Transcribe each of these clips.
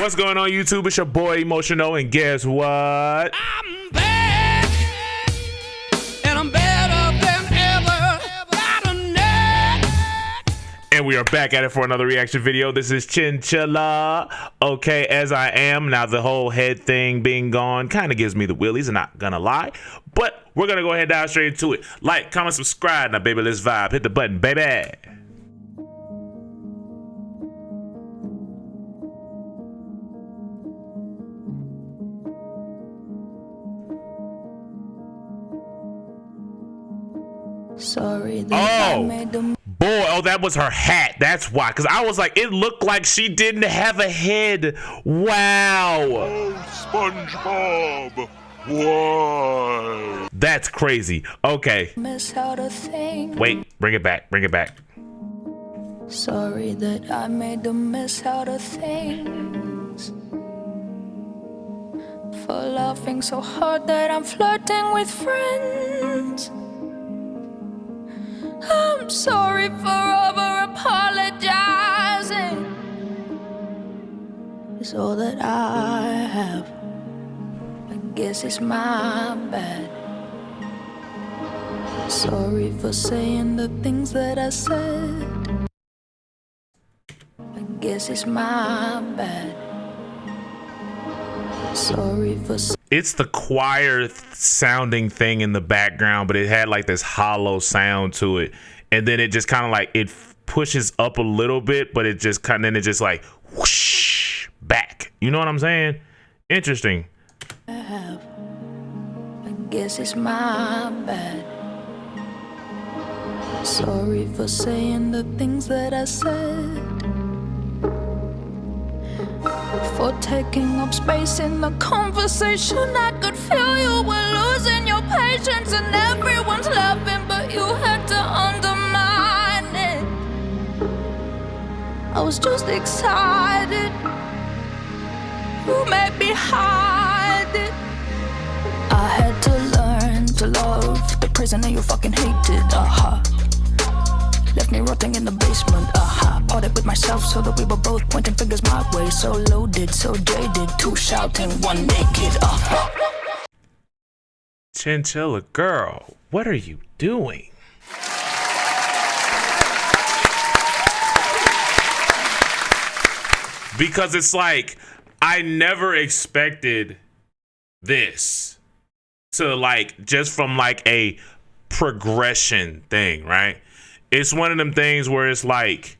What's going on, YouTube? It's your boy Emotional, and guess what? I'm back, and I'm better than ever. Got a neck. And we are back at it for another reaction video. This is Chinchilla. Okay, as I am. Now, the whole head thing being gone kind of gives me the willies, I'm not gonna lie. But we're gonna go ahead and dive straight into it. Like, comment, subscribe. Now, baby, let's vibe. Hit the button, baby. Sorry that I made them. Boy, oh, that was her hat. That's why. Because I was like, it looked like she didn't have a head. Wow. Oh, SpongeBob. Why? That's crazy. Okay. Miss out a thing. Wait, bring it back. Bring it back. Sorry that I made them miss out of things. For laughing so hard that I'm flirting with friends. I'm sorry for over apologizing. It's all that I have. I guess it's my bad. Sorry for saying the things that I said. I guess it's my bad. Sorry for. It's the choir sounding thing in the background, but it had like this hollow sound to it, and then it just kind of like it pushes up a little bit, but it just kind of then it just like whoosh back. You know what I'm saying? Interesting. I guess it's my bad. Sorry for saying the things that I said. For taking up space in the conversation. I could feel you were losing your patience, and everyone's laughing, but you had to undermine it. I was just excited. You made me hide it. I had to learn to love the prisoner you fucking hated. Left me rotting in the basement. Parted with myself so that we were both pointing fingers my way. So loaded, so jaded, two shouting, one naked. Chinchilla girl, what are you doing? Because it's like, I never expected this to like, just from like a progression thing, right? It's one of them things where it's like,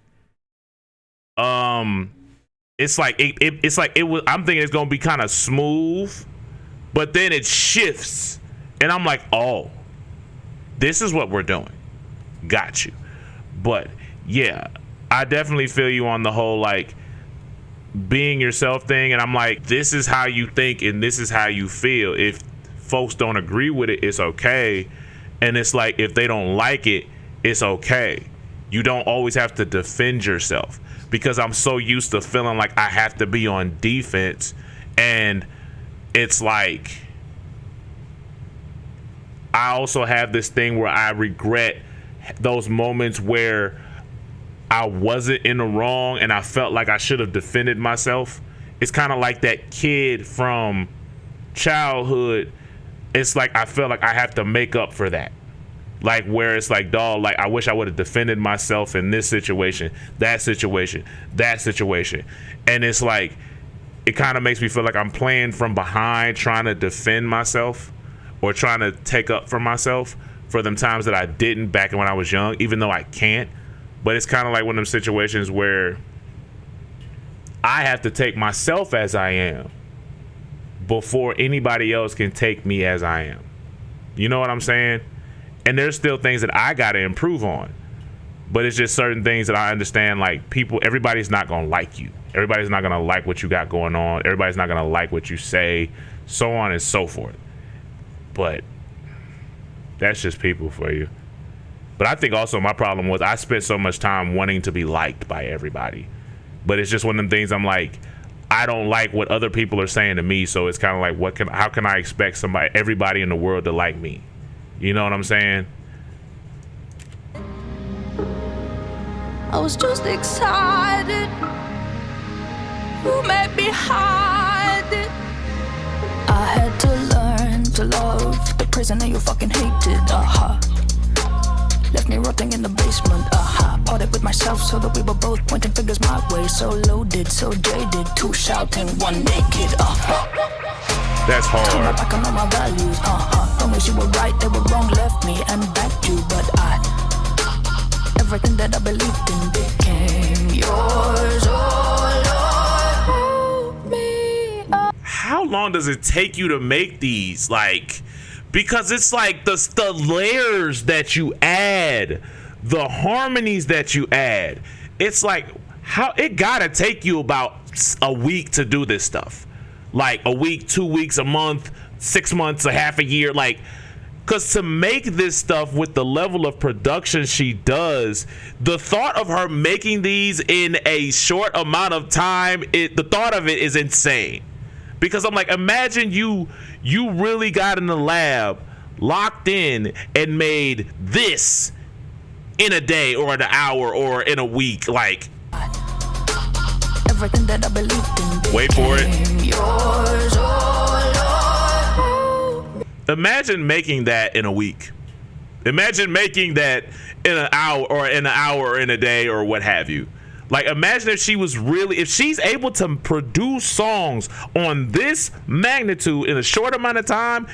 it's like it was. I'm thinking it's gonna be kind of smooth, but then it shifts, and I'm like, oh, this is what we're doing. Got you. But yeah, I definitely feel you on the whole like being yourself thing, and I'm like, this is how you think, and this is how you feel. If folks don't agree with it, it's okay, and it's like if they don't like it, it's okay. You don't always have to defend yourself, because I'm so used to feeling like I have to be on defense, and it's like I also have this thing where I regret those moments where I wasn't in the wrong and I felt like I should have defended myself. It's kind of like that kid from childhood. It's like I feel like I have to make up for that. Like where it's like, dog, like I wish I would have defended myself in this situation, that situation, that situation. And it's like, it kind of makes me feel like I'm playing from behind, trying to defend myself or trying to take up for myself for them times that I didn't back when I was young, even though I can't. But it's kind of like one of them situations where I have to take myself as I am before anybody else can take me as I am. You know what I'm saying? And there's still things that I got to improve on, but it's just certain things that I understand, like everybody's not going to like you. Everybody's not going to like what you got going on. Everybody's not going to like what you say, so on and so forth. But that's just people for you. But I think also my problem was I spent so much time wanting to be liked by everybody, but it's just one of them things. I'm like, I don't like what other people are saying to me. So it's kind of like, how can I expect everybody in the world to like me? You know what I'm saying? I was just excited. who made me hide it. I had to learn to love the prisoner you fucking hated. Left me rotting in the basement. Parted with myself so that we were both pointing fingers my way. So loaded, so jaded, two shouting, one naked. That's Turn my hard. back on all my values. Long as you were right, they were wrong. Left me and backed you, but everything that I believed in became yours. Oh Lord, help me. How long does it take you to make these? Like, because it's like the layers that you add, the harmonies that you add. It's like, how it gotta take you about a week to do this stuff. Like a week, 2 weeks, a month, 6 months, a half a year. Like, because to make this stuff with the level of production she does, the thought of her making these in a short amount of time, the thought of it is insane. Because I'm like, imagine you really got in the lab, locked in, and made this in a day or an hour or in a week. Like, Everything that I believed in wait for it. became yours. Oh Lord. Imagine making that in a week. Imagine making that in an hour or in a day or what have you. Like, imagine if she's able to produce songs on this magnitude in a short amount of time.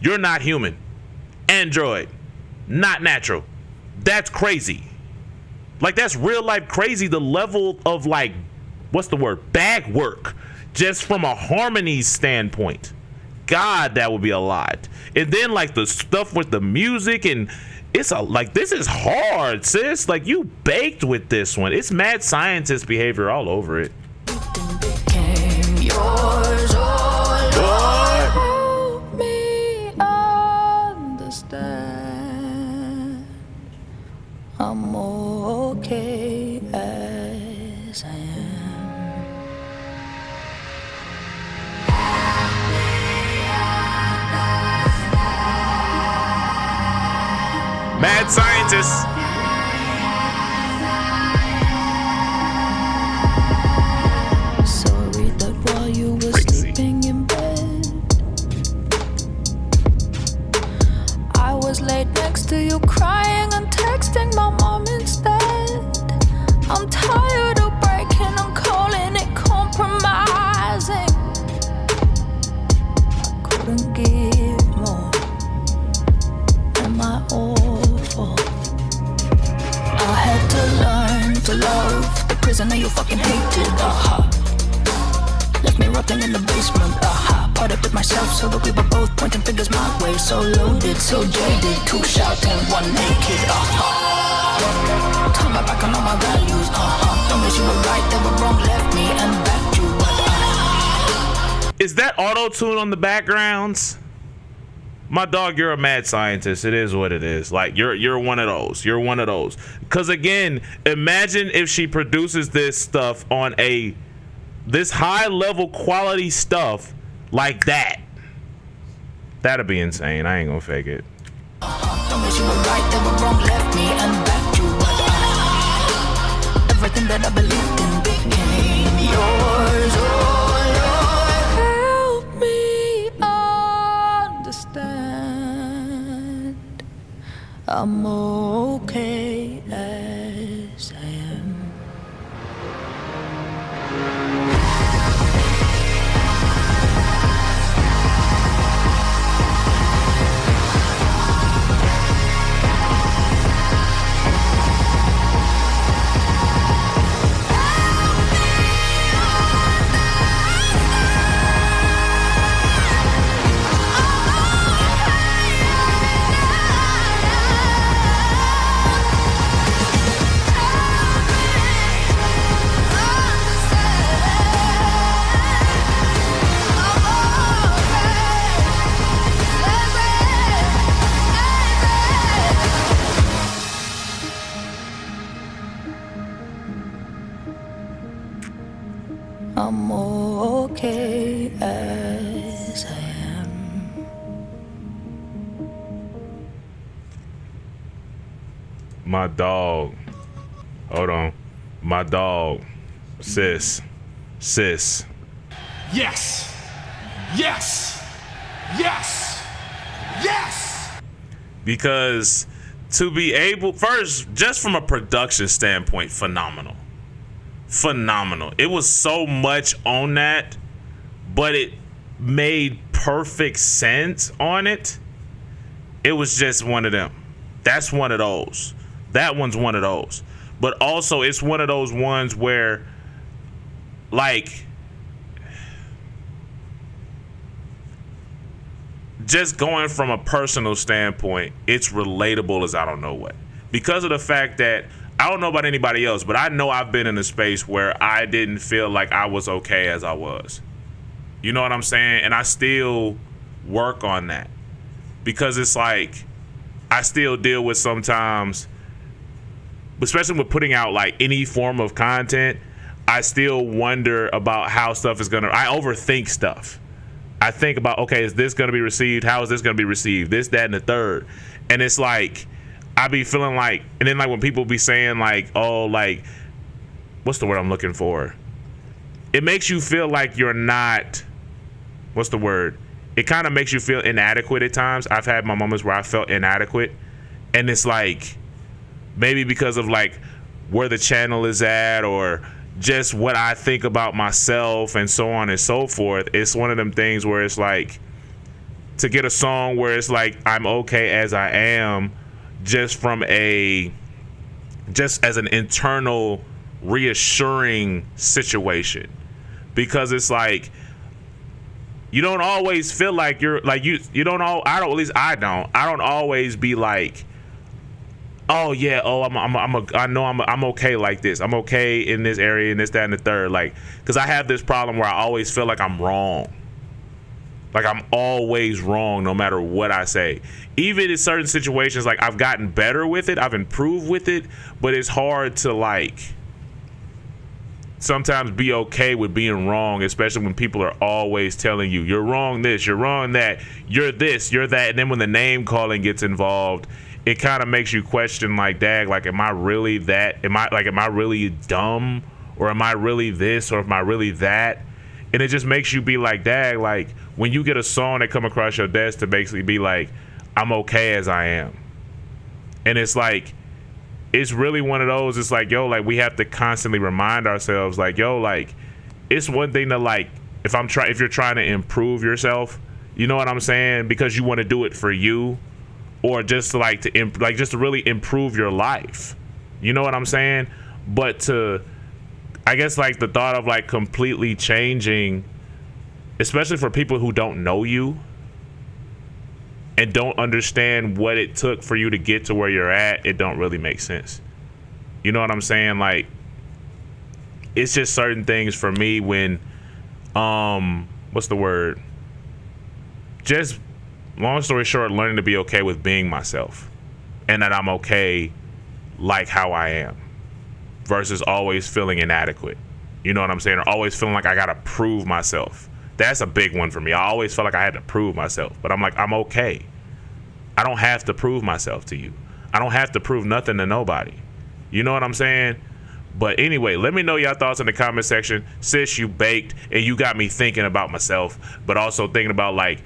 You're not human. Android. Not natural. That's crazy. Like, that's real life crazy. The level of, like, what's the word? Bag work. Just from a harmony standpoint. God, that would be a lot. And then, like, the stuff with the music, and it's like, this is hard, sis. Like, you baked with this one. It's mad scientist behavior all over it. Became yours. Oh Lord, help me understand. I'm okay as I am. Mad scientist. Sorry that while you were Crazy. sleeping in bed, I was laid next to you crying and texting my mom instead. I'm tired of breaking, I'm calling it compromising. I couldn't give more. Am I awful? I had to learn to love the prisoner you fucking hated. Left me rotting in the basement. Parted with myself so that we were both pointing fingers my way. So loaded, so jaded, two shouting, one naked. Turn my back on all my values. Long as you were right, they were wrong. Left me and backed you. Is that auto-tune on the backgrounds? My dog, you're a mad scientist. It is what it is. Like, you're one of those. You're one of those. Because again, imagine if she produces this stuff on this high level quality stuff like that. That'd be insane. I ain't gonna fake it. Long as you were right, they were wrong. Left me and backed you. Everything that I believed in became yours. Oh Lord, help me understand. I'm okay as I am. I'm okay as I am. My dog. Hold on. My dog. Sis. sis. Yes. Yes. Yes. Yes. Because to be able, first, just from a production standpoint, phenomenal. It was so much on that, but it made perfect sense on it. It was just one of them. That's one of those. That one's one of those. But also, it's one of those ones where, like, just going from a personal standpoint, it's relatable as I don't know what. Because of the fact that, I don't know about anybody else, but I know I've been in a space where I didn't feel like I was okay as I was. You know what I'm saying? And I still work on that. Because it's like, I still deal with sometimes, especially with putting out like any form of content, I still wonder about how stuff is gonna, I overthink stuff. I think about, okay, is this gonna be received? How is this gonna be received? This, that, and the third. And it's like, I be feeling like, and then like when people be saying like, oh, like, what's the word I'm looking for? It makes you feel like you're not, what's the word? It kind of makes you feel inadequate at times. I've had my moments where I felt inadequate, and it's like maybe because of like where the channel is at or just what I think about myself and so on and so forth. It's one of them things where it's like to get a song where it's like I'm okay as I am, just from a, just as an internal reassuring situation, because it's like you don't always feel like you're like you don't all, I don't, at least I don't always be like, oh yeah, oh I'm okay like this, I'm okay in this area and this, that, and the third, like, because I have this problem where I always feel like I'm wrong, like I'm always wrong no matter what I say. Even in certain situations, like I've gotten better with it, I've improved with it, but it's hard to like sometimes be okay with being wrong, especially when people are always telling you you're wrong this, you're wrong that, you're this, you're that, and then when the name calling gets involved, it kind of makes you question like, dag, like, am I really that? Am I really dumb? Or am I really this? Or am I really that? And it just makes you be like, dag, like when you get a song that come across your desk to basically be like, I'm okay as I am. And it's like, it's really one of those, it's like, yo, like we have to constantly remind ourselves like, yo, like it's one thing to like, if you're trying to improve yourself, you know what I'm saying? Because you want to do it for you, or just like to just to really improve your life. You know what I'm saying? But to, I guess like the thought of like completely changing, especially for people who don't know you and don't understand what it took for you to get to where you're at, it don't really make sense. You know what I'm saying? Like, it's just certain things for me when, what's the word? Just, long story short, learning to be okay with being myself, and that I'm okay like how I am, versus always feeling inadequate. You know what I'm saying? Or always feeling like I gotta prove myself. That's a big one for me. I always felt like I had to prove myself, but I'm like, I'm okay. I don't have to prove myself to you. I don't have to prove nothing to nobody. You know what I'm saying? But anyway, let me know your thoughts in the comment section. Sis, you baked, and you got me thinking about myself, but also thinking about like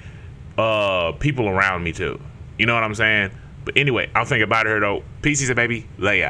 people around me too. You know what I'm saying? But anyway, I'm thinking about her though. Peace, baby. Lay out.